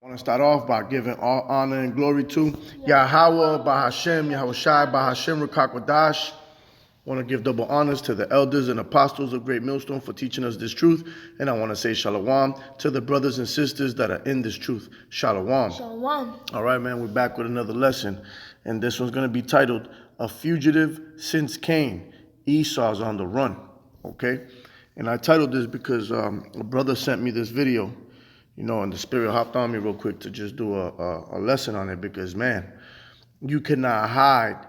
I want to start off by giving all honor and glory to Yahweh, Bahashem, Yahushai, Bahashem, Rakakwadash. I want to give double honors to the elders and apostles of Great Millstone for teaching us this truth. And I want to say shalom to the brothers and sisters that are in this truth. Shalom. Shalom. All right, man, we're back with another lesson. And this one's going to be titled, A Fugitive Since Cain. Esau's on the Run. Okay? And I titled this because a brother sent me this video, and the Spirit hopped on me real quick to just do a lesson on it because, man, you cannot hide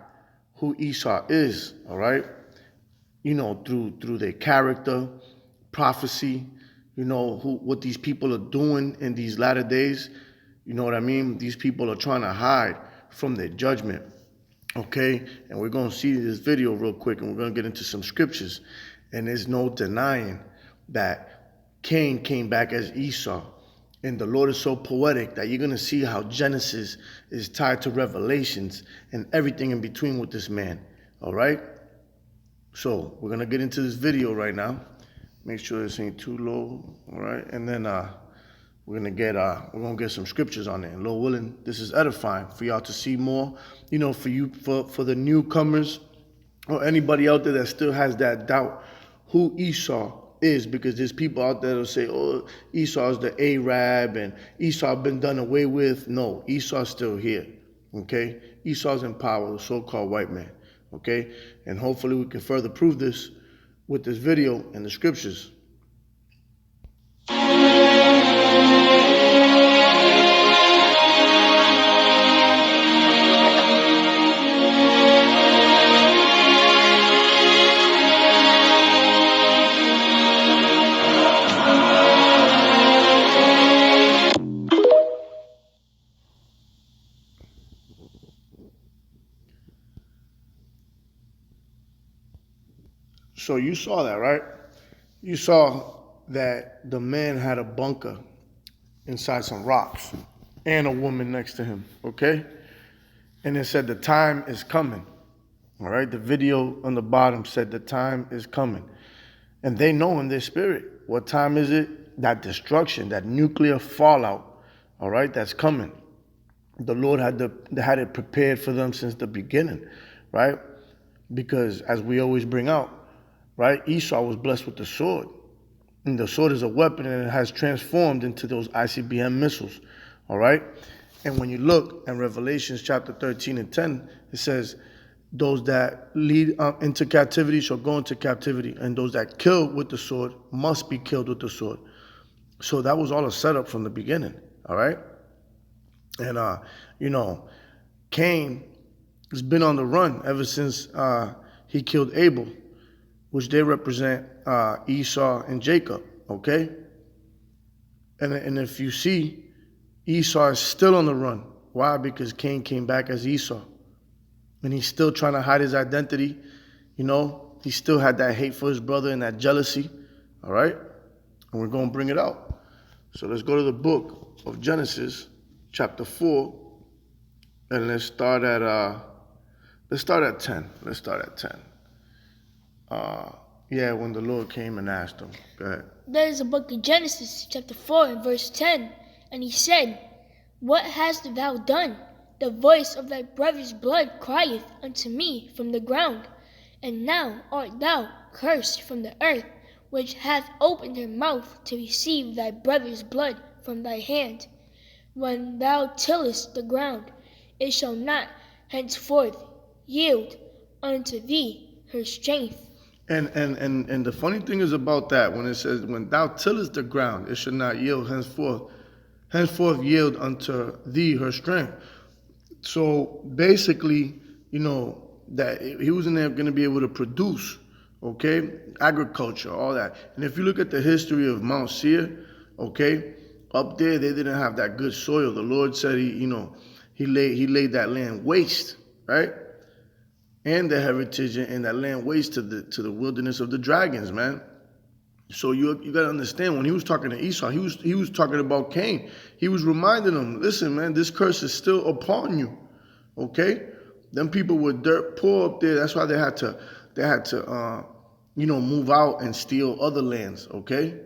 who Esau is, all right? Through their character, prophecy, what these people are doing in these latter days. You know what I mean? These people are trying to hide from their judgment, okay? And we're going to see this video real quick, and we're going to get into some scriptures. And there's no denying that Cain came back as Esau. And the Lord is so poetic that you're going to see how Genesis is tied to Revelations and everything in between with this man. All right? So we're going to get into this video right now. Make sure this ain't too low. All right? And then we're going to get some scriptures on it. And Lord willing, this is edifying for y'all to see more. For the newcomers or anybody out there that still has that doubt who Esau is, because there's people out there that'll say, oh, Esau's the Arab and Esau been done away with. No, Esau's still here, okay? Esau's in power, the so-called white man, okay? And hopefully we can further prove this with this video and the scriptures. So you saw that, right? You saw that the man had a bunker inside some rocks and a woman next to him, okay? And it said the time is coming, all right? The video on the bottom said the time is coming. And they know in their spirit, what time is it? That destruction, that nuclear fallout, all right, that's coming. The Lord had it prepared for them since the beginning, right? Because as we always bring out, right, Esau was blessed with the sword. And the sword is a weapon, and it has transformed into those ICBM missiles, all right? And when you look in Revelations chapter 13 and 10, it says, those that lead into captivity shall go into captivity, and those that kill with the sword must be killed with the sword. So that was all a setup from the beginning, all right? And, Cain has been on the run ever since he killed Abel, which they represent Esau and Jacob, okay? And if you see, Esau is still on the run. Why? Because Cain came back as Esau. And he's still trying to hide his identity, He still had that hate for his brother and that jealousy, all right? And we're going to bring it out. So let's go to the book of Genesis, chapter 4, and let's start at 10. Let's start at 10. When the Lord came and asked him. Go ahead. That is the book of Genesis, chapter 4, and verse 10. And he said, What hast thou done? The voice of thy brother's blood crieth unto me from the ground. And now art thou cursed from the earth, which hath opened her mouth to receive thy brother's blood from thy hand. When thou tillest the ground, it shall not henceforth yield unto thee her strength. And the funny thing is about that, when it says, when thou tillest the ground, it shall not yield henceforth yield unto thee her strength. So basically, that he wasn't going to be able to produce, okay, agriculture, all that. And if you look at the history of Mount Seir, okay, up there they didn't have that good soil. The Lord said he laid that land waste, right? And the heritage and that land waste to the wilderness of the dragons, man. So you got to understand, when he was talking to Esau, he was talking about Cain. He was reminding him, listen, man, this curse is still upon you, okay? Them people were dirt poor up there. That's why they had to move out and steal other lands, okay?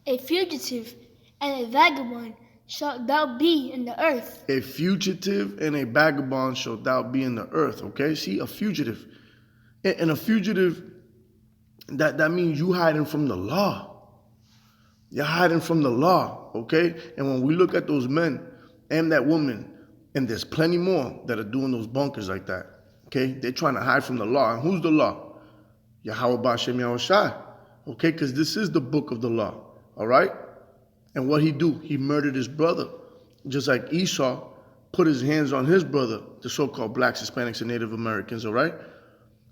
A fugitive and a vagabond shalt thou be in the earth. A fugitive and a vagabond shalt thou be in the earth. Okay, see, a fugitive. And a fugitive, that means you hiding from the law. You're hiding from the law, okay? And when we look at those men and that woman, and there's plenty more that are doing those bunkers like that, okay? They're trying to hide from the law. And who's the law? Yahweh B'Shem Yahushai, okay? Because this is the book of the law, all right? And what he do? He murdered his brother. Just like Esau put his hands on his brother, the so-called blacks, Hispanics, and Native Americans, all right?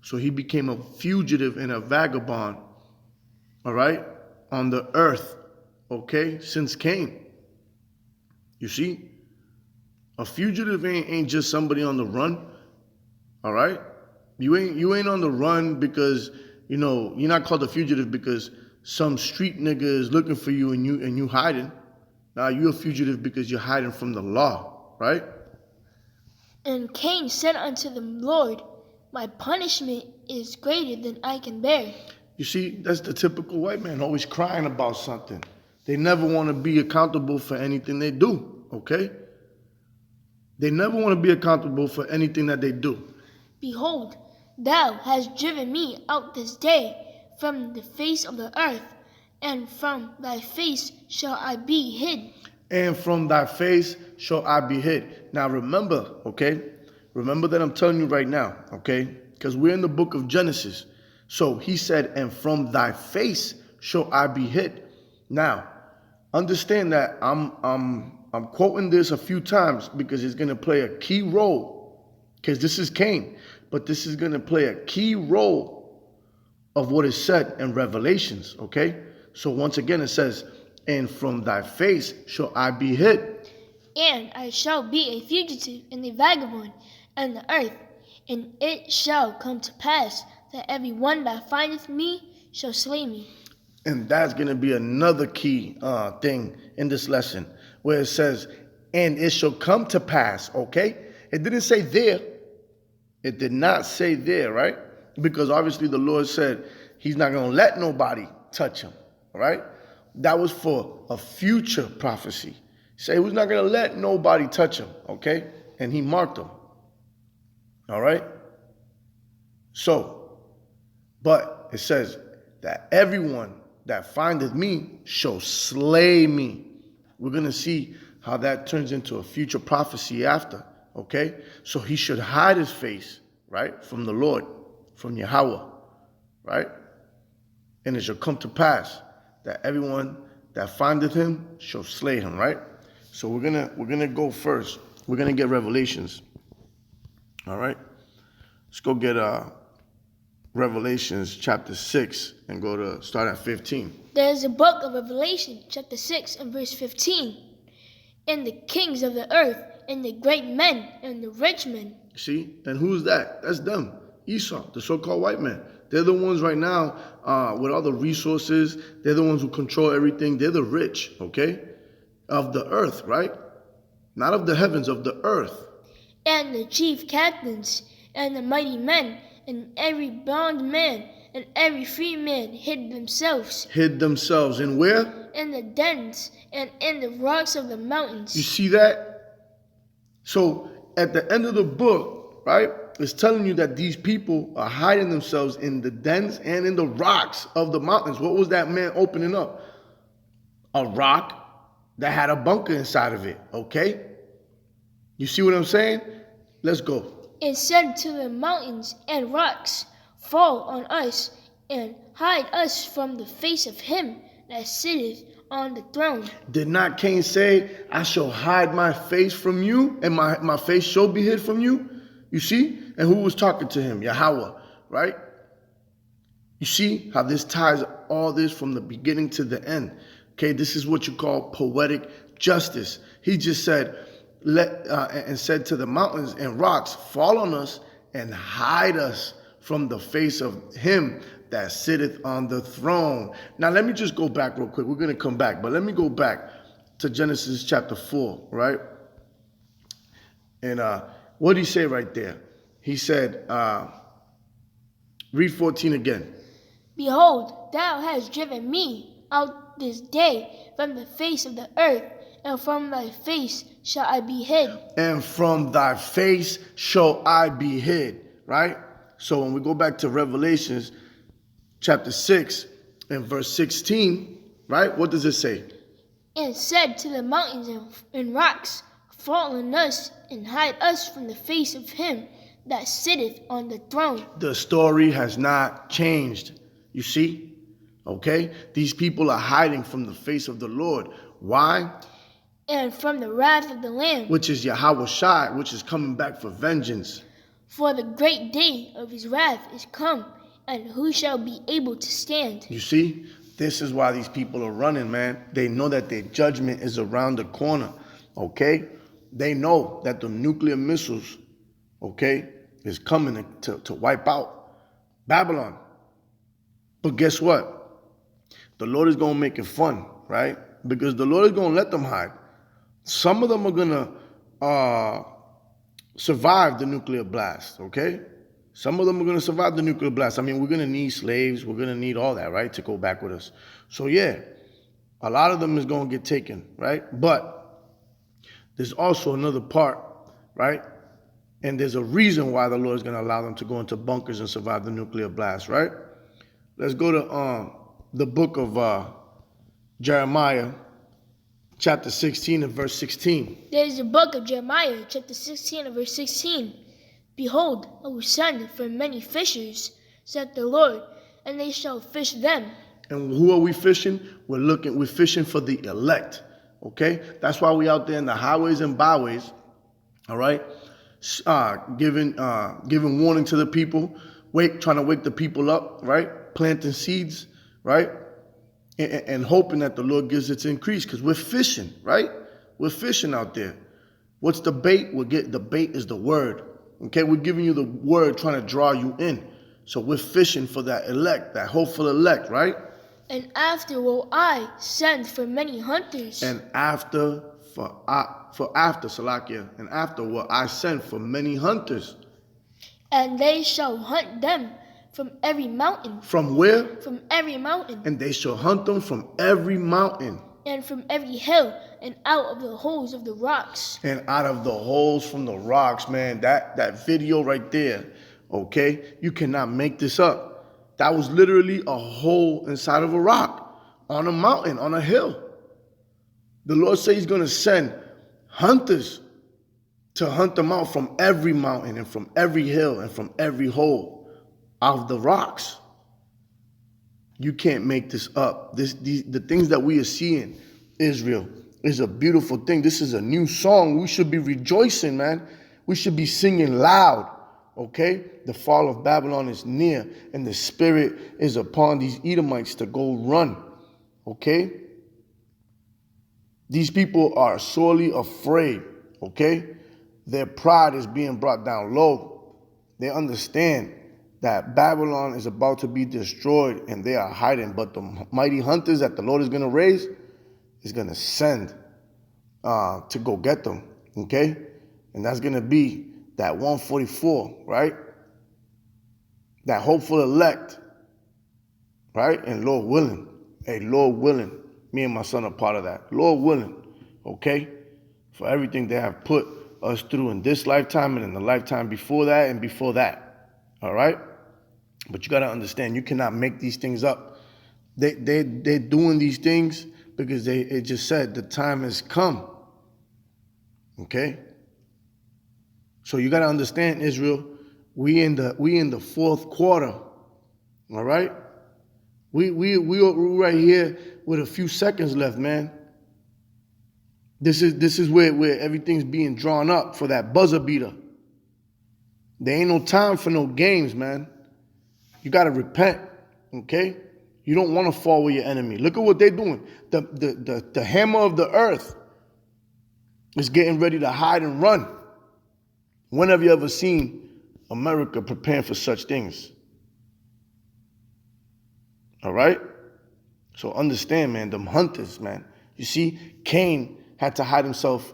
So he became a fugitive and a vagabond, all right, on the earth, okay, since Cain. You see? A fugitive ain't just somebody on the run, all right? You ain't on the run because, you're not called a fugitive because some street nigga is looking for you and you hiding. Nah, you're a fugitive because you're hiding from the law, right? And Cain said unto the Lord, my punishment is greater than I can bear. You see, that's the typical white man, always crying about something. They never want to be accountable for anything they do, okay? They never want to be accountable for anything that they do. Behold, thou hast driven me out this day from the face of the earth, and from thy face shall I be hid. And from thy face shall I be hid. Now remember, okay? Remember that I'm telling you right now, okay? Because we're in the book of Genesis. So he said, and from thy face shall I be hid. Now, understand that I'm quoting this a few times because it's going to play a key role. Because this is Cain. But this is going to play a key role of what is said in Revelations, okay? So once again it says, and from thy face shall I be hid. And I shall be a fugitive and a vagabond in the earth. And it shall come to pass that every one that findeth me shall slay me. And that's going to be another key thing in this lesson where it says, and it shall come to pass, okay? It didn't say there. It did not say there, right? Because obviously the Lord said he's not going to let nobody touch him, right? That was for a future prophecy. He said he was not going to let nobody touch him, okay? And he marked them, all right? So, but it says that everyone that findeth me shall slay me. We're going to see how that turns into a future prophecy after, okay? So he should hide his face, right, from the Lord, from Yahweh, right? And it shall come to pass that everyone that findeth him shall slay him, right? So we're gonna go first. We're gonna get Revelations. All right? Let's go get Revelations chapter 6 and start at 15. There is a book of Revelation, chapter 6 and verse 15. And the kings of the earth, and the great men, and the rich men. See? And who's that? That's them. Esau, the so-called white man. They're the ones right now with all the resources. They're the ones who control everything. They're the rich, okay? Of the earth, right? Not of the heavens, of the earth. And the chief captains, and the mighty men, and every bondman, and every free man hid themselves. Hid themselves in where? In the dens, and in the rocks of the mountains. You see that? So at the end of the book, right, it's telling you that these people are hiding themselves in the dens and in the rocks of the mountains. What was that man opening up? A rock that had a bunker inside of it, okay? You see what I'm saying? Let's go. And said to the mountains and rocks, fall on us, and hide us from the face of him that sitteth on the throne. Did not Cain say, I shall hide my face from you, and my face shall be hid from you? You see? And who was talking to him? Yahweh, right? You see how this ties all this from the beginning to the end. Okay, this is what you call poetic justice. He just said, and said to the mountains and rocks, fall on us and hide us from the face of him that sitteth on the throne. Now, let me just go back real quick. We're going to come back, but let me go back to Genesis chapter 4, right? And what did he say right there? He said, read 14 again. Behold, thou hast driven me out this day from the face of the earth, and from thy face shall I be hid. And from thy face shall I be hid, right? So when we go back to Revelations chapter 6 and verse 16, right? What does it say? And said to the mountains and rocks, fall on us, and hide us from the face of him that sitteth on the throne. The story has not changed. You see? Okay? These people are hiding from the face of the Lord. Why? And from the wrath of the Lamb. Which is Yahweh Shai, which is coming back for vengeance. For the great day of his wrath is come, and who shall be able to stand? You see? This is why these people are running, man. They know that their judgment is around the corner. Okay? They know that the nuclear missiles, okay, is coming to wipe out Babylon. But guess what? The Lord is going to make it fun, right? Because the Lord is going to let them hide. Some of them are going to survive the nuclear blast, okay? Some of them are going to survive the nuclear blast. I mean, we're going to need slaves. We're going to need all that, right, to go back with us. So, yeah, a lot of them is going to get taken, right? But there's also another part, right? And there's a reason why the Lord is going to allow them to go into bunkers and survive the nuclear blast, right? Let's go to the book of Jeremiah, chapter 16 and verse 16. There is the book of Jeremiah, chapter 16 and verse 16. Behold, I will send for many fishers, saith the Lord, and they shall fish them. And who are we fishing? We're fishing for the elect. Okay? That's why we out there in the highways and byways, all right? Giving warning to the people, trying to wake the people up, right? Planting seeds, right? And hoping that the Lord gives its increase, because we're fishing, right? We're fishing out there. What's the bait? The bait is the word. Okay, we're giving you the word, trying to draw you in. So we're fishing for that elect, that hopeful elect, right? And after will I send for many hunters. And after Salakia, and after will I send for many hunters. And they shall hunt them from every mountain. From where? From every mountain. And they shall hunt them from every mountain. And from every hill, and out of the holes of the rocks. And out of the holes from the rocks, man. That video right there, okay? You cannot make this up. That was literally a hole inside of a rock, on a mountain, on a hill. The Lord says he's going to send hunters to hunt them out from every mountain and from every hill and from every hole of the rocks. You can't make this up. The things that we are seeing, Israel, is a beautiful thing. This is a new song. We should be rejoicing, man. We should be singing loud, okay? The fall of Babylon is near, and the Spirit is upon these Edomites to go run, okay? These people are sorely afraid, okay? Their pride is being brought down low. They understand that Babylon is about to be destroyed, and they are hiding. But the mighty hunters that the Lord is going to raise is going to send to go get them, okay? And that's going to be that 144, right? That hopeful elect, right? And Lord willing, hey, Lord willing, me and my son are part of that. Lord willing, okay? For everything they have put us through in this lifetime and in the lifetime before that and before that, all right? But you got to understand, you cannot make these things up. They're doing these things because it just said the time has come. Okay? So you got to understand, Israel, we in the fourth quarter. All right? We're right here with a few seconds left, man. This is where everything's being drawn up for that buzzer beater. There ain't no time for no games, man. You got to repent, okay? You don't want to fall with your enemy. Look at what they're doing. The hammer of the earth is getting ready to hide and run. When have you ever seen America preparing for such things? All right? So understand, man, them hunters, man. You see, Cain had to hide himself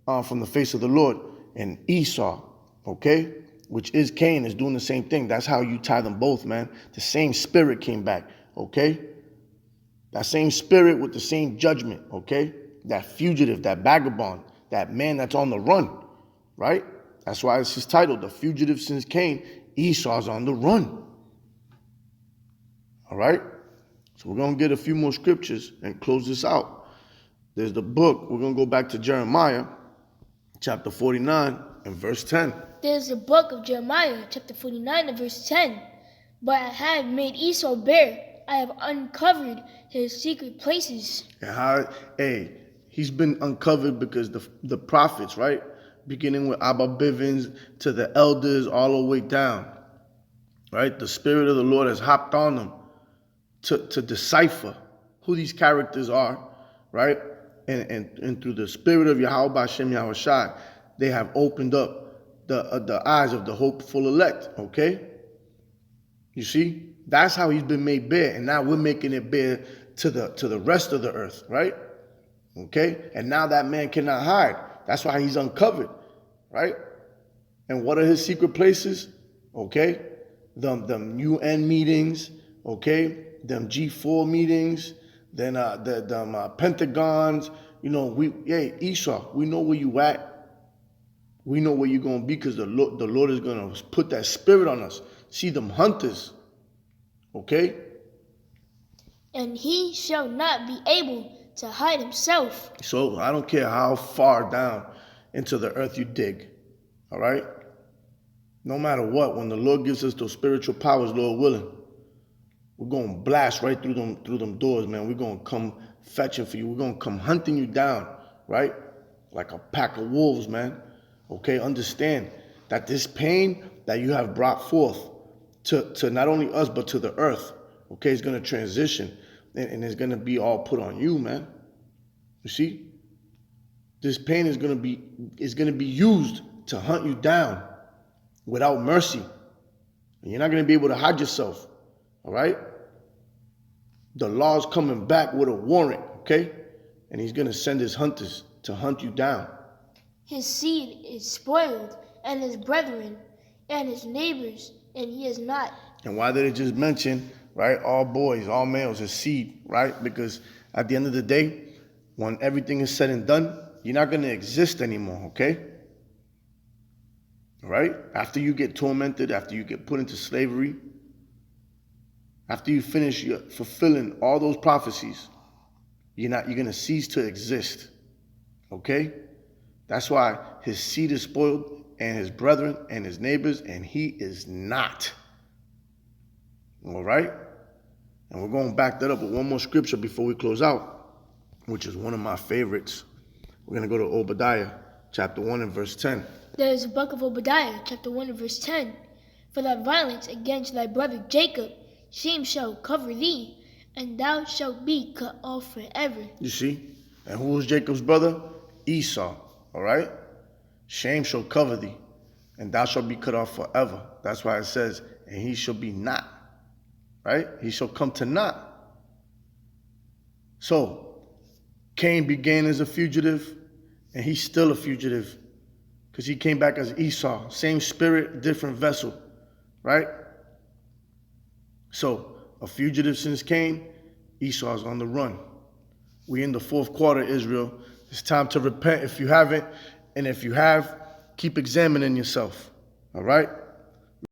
from the face of the Lord. And Esau, okay? Which is Cain, is doing the same thing. That's how you tie them both, man. The same spirit came back, okay? That same spirit with the same judgment, okay? That fugitive, that vagabond, that man that's on the run, right? That's why it's his title, The Fugitive Since Cain, Esau's on the run. All right? So we're going to get a few more scriptures and close this out. There's the book. We're going to go back to Jeremiah, chapter 49 and verse 10. There's the book of Jeremiah, chapter 49 and verse 10. But I have made Esau bare. I have uncovered his secret places. He's been uncovered because the prophets, right? Beginning with Abba Bivens to the elders all the way down, right? The Spirit of the Lord has hopped on them to decipher who these characters are, right? And through the Spirit of Yahweh Hashem Yahushai, they have opened up the eyes of the hopeful elect, okay? You see? That's how he's been made bare, and now we're making it bare to the rest of the earth, right? Okay? And now that man cannot hide. That's why he's uncovered, right? And what are his secret places? Okay? Them UN meetings, okay? Them G4 meetings, then them Pentagons. You know, Esau, we know where you at. We know where you're going to be because the Lord is going to put that spirit on us. See them hunters. Okay? And he shall not be able to hide himself. So I don't care how far down into the earth you dig. All right? No matter what, when the Lord gives us those spiritual powers, Lord willing, we're going to blast right through them doors, man. We're going to come fetching for you. We're going to come hunting you down, right? Like a pack of wolves, man. Okay? Understand that this pain that you have brought forth to not only us, but to the earth, okay, it's going to transition, and it's going to be all put on you, man. You see? This pain is going to be used to hunt you down without mercy. And you're not going to be able to hide yourself, all right? The law's coming back with a warrant, okay? And he's going to send his hunters to hunt you down. His seed is spoiled, and his brethren, and his neighbors, and he is not. And why did it just mention, right, all boys, all males, his seed, right? Because at the end of the day, when everything is said and done, you're not going to exist anymore, okay? All right? After you get tormented, after you get put into slavery, after you finish fulfilling all those prophecies, you're going to cease to exist, okay? That's why his seed is spoiled, and his brethren and his neighbors, and he is not. All right? And we're going to back that up with one more scripture before we close out, which is one of my favorites. We're going to go to Obadiah, chapter 1 and verse 10. There is a book of Obadiah, chapter 1 and verse 10. For thy violence against thy brother Jacob, shame shall cover thee, and thou shalt be cut off forever. You see? And who was Jacob's brother? Esau. All right? Shame shall cover thee, and thou shalt be cut off forever. That's why it says, and he shall be not. Right? He shall come to naught. So, Cain began as a fugitive, and he's still a fugitive, because he came back as Esau. Same spirit, different vessel. Right? So, a fugitive since Cain, Esau's on the run. We in the fourth quarter, Israel. It's time to repent if you haven't. And if you have, keep examining yourself. All right?